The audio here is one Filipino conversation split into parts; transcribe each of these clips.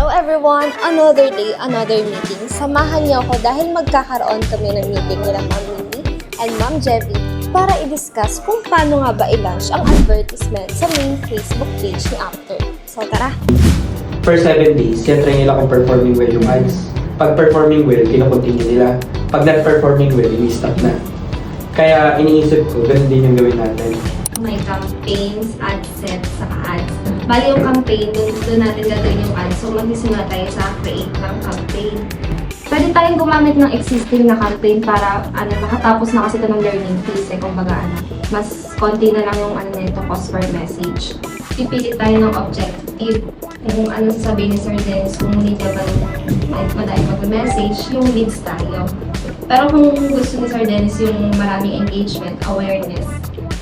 Hello everyone! Another day, another meeting. Samahan niyo ako dahil magkakaroon kami ng meeting nila Ma'am Mimi and Ma'am Jevy para i-discuss kung paano nga ba i-launch ang advertisement sa main Facebook page ni After. So tara! For 7 days, try nila kung performing well yung ads. Pag performing well, kino-continue nila. Pag not performing well, ini-stop na. Kaya iniisip ko, ganun din yung gawin natin. May campaigns, ad sets, saka ads. Bali yung campaign, doon natin gagawin yung ads. So magsisimula tayo sa create ng campaign. Pwede tayong gumamit ng existing na campaign para makatapos na kasi ito ng learning phase. Kumbaga mas konti na lang yung nito, cost per message. Pipili tayo ng objective. Kung ano sasabihin ni Sir Dennis, kung hindi ka ba madali mag-message, yung leads tayo. Pero kung gusto ni Sir Dennis yung maraming engagement, awareness,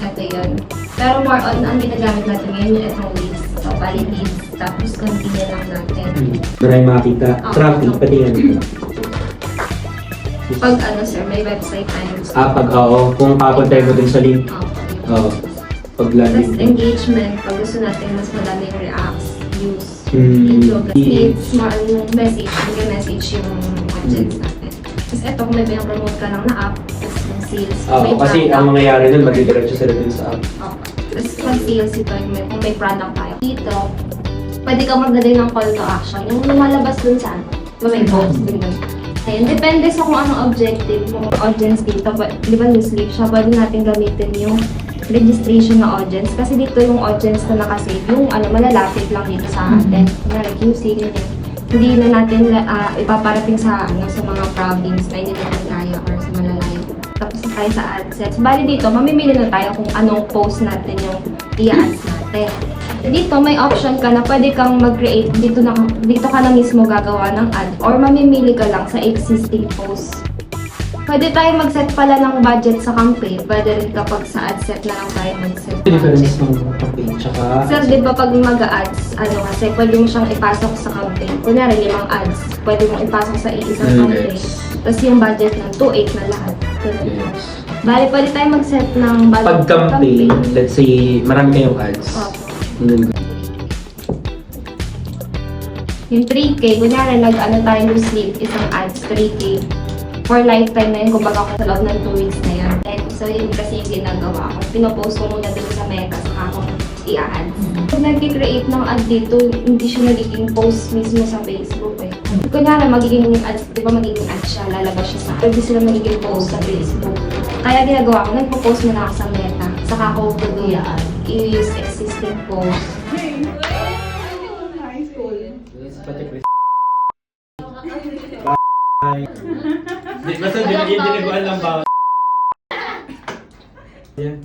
ito yun. Pero more on, ang ginagamit natin ngayon yung itong leads. So, bali leads, tapos continue lang natin. Maraming makita. Traffic, pati yan. Pag sir, may website tayo. Kung papuntahin mo din sa link. Pag landing. Tapos engagement, pag gusto natin mas madaming reacts, views, video, leads, more on message, mag-message yung objects natin. Tapos ito, kung may promote ka lang na app, tapos yung sales. Kasi ang mangyayari nun, mag-diretso sila din sa app. Tapos pag sales ito, kung may product tayo dito, pwede ka maglagay ng call to action. Yung lumalabas dun saan? May post din dun. Ayun, depende sa kung anong objective mo. Audience dito, di ba newsleaf siya, pwede natin gamitin yung registration na audience. Kasi dito yung audience na nakasave, yung malalapit lang dito sa atin. Like QC, ganyan. Hindi na natin ipaparating sa sa mga province na hindi natin kaya or sa malalayo. Tapos tayo sa ad sets. Bali dito, mamimili na tayo kung anong post natin yung i-ads natin. Dito, may option ka na pwede kang mag-create. Dito ka na mismo gagawa ng ad or mamimili ka lang sa existing post. Pwede tayo mag-set pala ng budget sa campaign. Pwede rin kapag sa ad set na lang tayo mag-set budget. Difference ng campaign, tsaka... Sir, di ba pag mag-ads, kasi pwede mo siyang ipasok sa campaign. Kunyari, 5 ads, pwede mong ipasok sa isang campaign. Tapos yung budget ng 2.8 na lahat. Bali, pwede tayo mag-set ng budget Pag campaign, let's say, marami kayong ads. Yung 3K, kunyari tayo yung sleep, isang ads, 3K. For lifetime na yun, kumbaga kung sa loob ng 2 weeks na yun. So yun kasi yung ginagawa ko. Pinopost ko muna dito sa Meta, saka ako i-ads. Pag nag-create ng ad dito, hindi siya nagiging post mismo sa Facebook eh. Kunyari, magiging ads, di ba magiging ads siya, lalabas siya sa hindi sila magiging post sa Facebook. Kaya ginagawa ko, nagpo-post muna ako sa Meta, saka ako i-use existing post. Basta diniguan lang ba? Yeah.